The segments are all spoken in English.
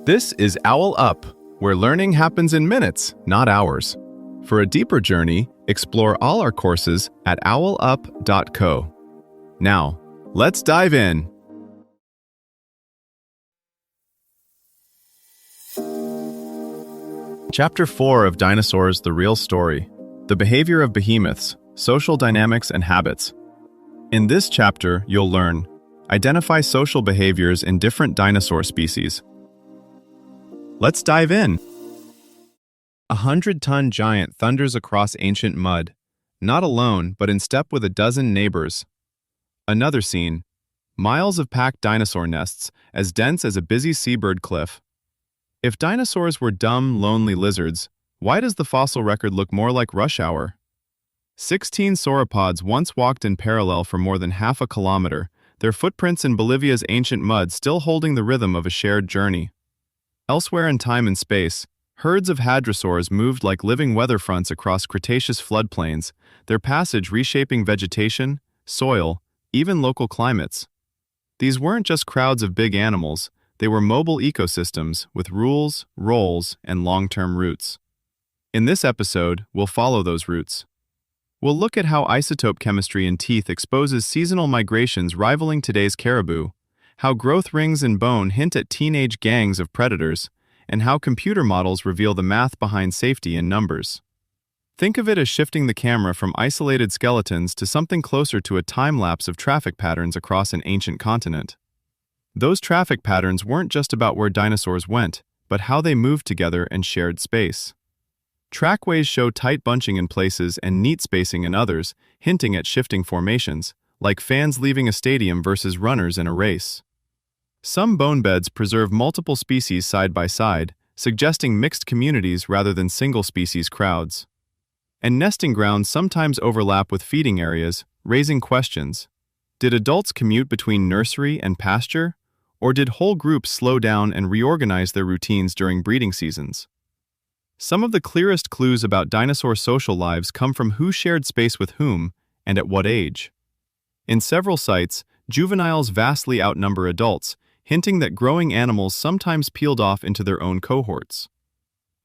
This is OwlUp, where learning happens in minutes, not hours. For a deeper journey, explore all our courses at owlup.co. Now, let's dive in. Chapter 4 of Dinosaurs: The Real Story. The Behavior of Behemoths, Social Dynamics and Habits. In this chapter, you'll learn: identify social behaviors in different dinosaur species. Let's dive in. A 100-ton giant thunders across ancient mud, not alone, but in step with a dozen neighbors. Another scene: miles of packed dinosaur nests, as dense as a busy seabird cliff. If dinosaurs were dumb, lonely lizards, why does the fossil record look more like rush hour? 16 sauropods once walked in parallel for more than half a kilometer, their footprints in Bolivia's ancient mud still holding the rhythm of a shared journey. Elsewhere in time and space, herds of hadrosaurs moved like living weather fronts across Cretaceous floodplains, their passage reshaping vegetation, soil, even local climates. These weren't just crowds of big animals, they were mobile ecosystems with rules, roles, and long-term roots. In this episode, we'll follow those roots. We'll look at how isotope chemistry in teeth exposes seasonal migrations rivaling today's caribou, how growth rings in bone hint at teenage gangs of predators, and how computer models reveal the math behind safety in numbers. Think of it as shifting the camera from isolated skeletons to something closer to a time-lapse of traffic patterns across an ancient continent. Those traffic patterns weren't just about where dinosaurs went, but how they moved together and shared space. Trackways show tight bunching in places and neat spacing in others, hinting at shifting formations, like fans leaving a stadium versus runners in a race. Some bone beds preserve multiple species side by side, suggesting mixed communities rather than single-species crowds. And nesting grounds sometimes overlap with feeding areas, raising questions. Did adults commute between nursery and pasture? Or did whole groups slow down and reorganize their routines during breeding seasons? Some of the clearest clues about dinosaur social lives come from who shared space with whom and at what age. In several sites, juveniles vastly outnumber adults, hinting that growing animals sometimes peeled off into their own cohorts.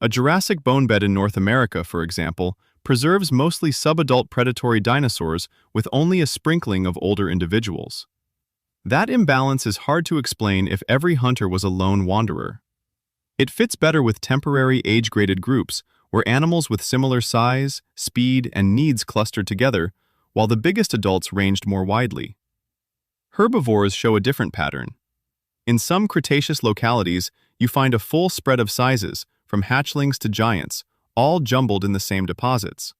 A Jurassic bone bed in North America, for example, preserves mostly subadult predatory dinosaurs with only a sprinkling of older individuals. That imbalance is hard to explain if every hunter was a lone wanderer. It fits better with temporary age-graded groups, where animals with similar size, speed, and needs clustered together, while the biggest adults ranged more widely. Herbivores show a different pattern. In some Cretaceous localities, you find a full spread of sizes, from hatchlings to giants, all jumbled in the same deposits.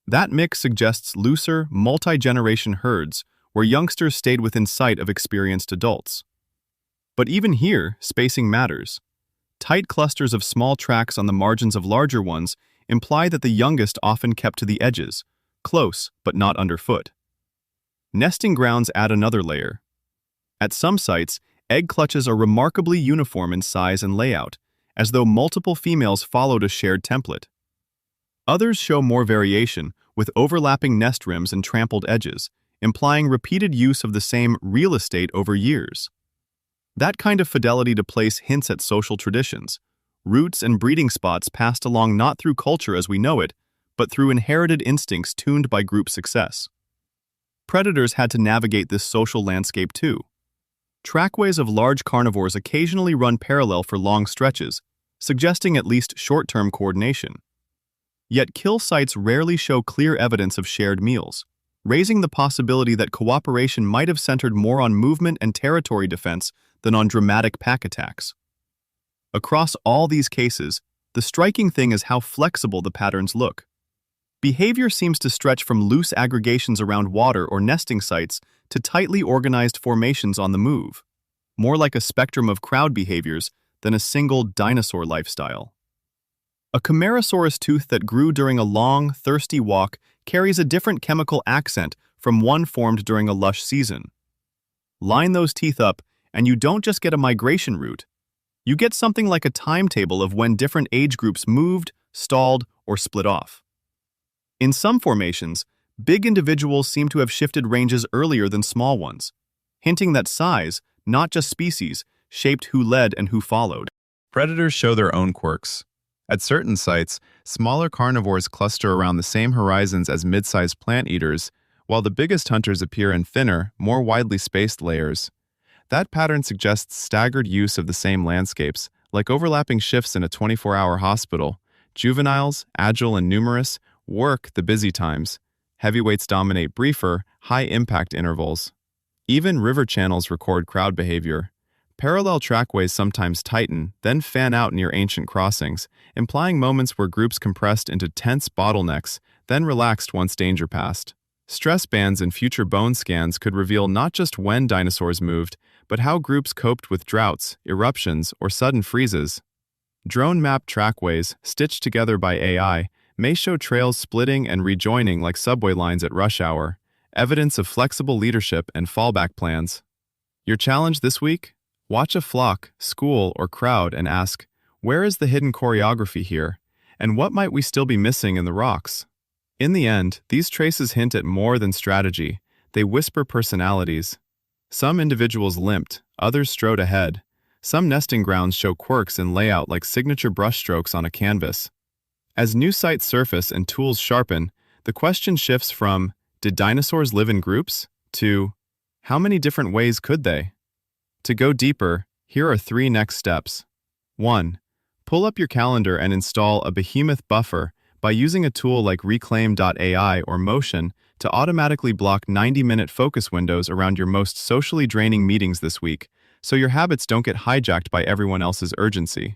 That mix suggests looser, multi-generation herds, where youngsters stayed within sight of experienced adults. But even here, spacing matters. Tight clusters of small tracks on the margins of larger ones imply that the youngest often kept to the edges, close but not underfoot. Nesting grounds add another layer. At some sites, egg clutches are remarkably uniform in size and layout, as though multiple females followed a shared template. Others show more variation, with overlapping nest rims and trampled edges, implying repeated use of the same real estate over years. That kind of fidelity to place hints at social traditions, roots and breeding spots passed along not through culture as we know it, but through inherited instincts tuned by group success. Predators had to navigate this social landscape too. Trackways of large carnivores occasionally run parallel for long stretches, suggesting at least short-term coordination. Yet kill sites rarely show clear evidence of shared meals, raising the possibility that cooperation might have centered more on movement and territory defense than on dramatic pack attacks. Across all these cases, the striking thing is how flexible the patterns look. Behavior seems to stretch from loose aggregations around water or nesting sites to tightly organized formations on the move, more like a spectrum of crowd behaviors than a single dinosaur lifestyle. A Camarasaurus tooth that grew during a long, thirsty walk carries a different chemical accent from one formed during a lush season. Line those teeth up, and you don't just get a migration route. You get something like a timetable of when different age groups moved, stalled, or split off. In some formations, big individuals seem to have shifted ranges earlier than small ones, hinting that size, not just species, shaped who led and who followed. Predators show their own quirks. At certain sites, smaller carnivores cluster around the same horizons as mid-sized plant eaters, while the biggest hunters appear in thinner, more widely spaced layers. That pattern suggests staggered use of the same landscapes, like overlapping shifts in a 24-hour hospital. Juveniles, agile and numerous, work the busy times. Heavyweights dominate briefer, high-impact intervals. Even river channels record crowd behavior. Parallel trackways sometimes tighten, then fan out near ancient crossings, implying moments where groups compressed into tense bottlenecks, then relaxed once danger passed. Stress bands in future bone scans could reveal not just when dinosaurs moved, but how groups coped with droughts, eruptions, or sudden freezes. Drone-mapped trackways, stitched together by AI, may show trails splitting and rejoining like subway lines at rush hour, evidence of flexible leadership and fallback plans. Your challenge this week? Watch a flock, school, or crowd and ask, where is the hidden choreography here, and what might we still be missing in the rocks? In the end, these traces hint at more than strategy. They whisper personalities. Some individuals limped, others strode ahead. Some nesting grounds show quirks in layout like signature brushstrokes on a canvas. As new sites surface and tools sharpen, the question shifts from, did dinosaurs live in groups? To, how many different ways could they? To go deeper, here are 3 next steps. 1. Pull up your calendar and install a Behemoth buffer by using a tool like Reclaim.ai or Motion to automatically block 90-minute focus windows around your most socially draining meetings this week, so your habits don't get hijacked by everyone else's urgency.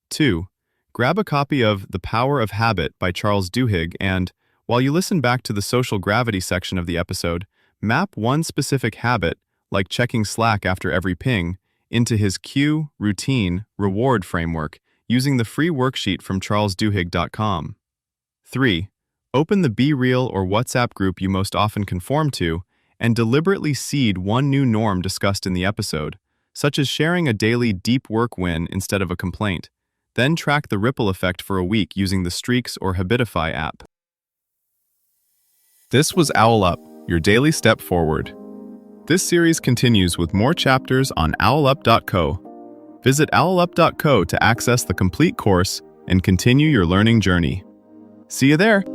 2. Grab a copy of The Power of Habit by Charles Duhigg and, while you listen back to the social gravity section of the episode, map one specific habit, like checking Slack after every ping, into his cue, routine, reward framework using the free worksheet from charlesduhigg.com. 3. Open the Be Real or WhatsApp group you most often conform to and deliberately seed one new norm discussed in the episode, such as sharing a daily deep work win instead of a complaint. Then track the ripple effect for a week using the Streaks or Habitify app. This was OwlUp, your daily step forward. This series continues with more chapters on OwlUp.co. Visit OwlUp.co to access the complete course and continue your learning journey. See you there!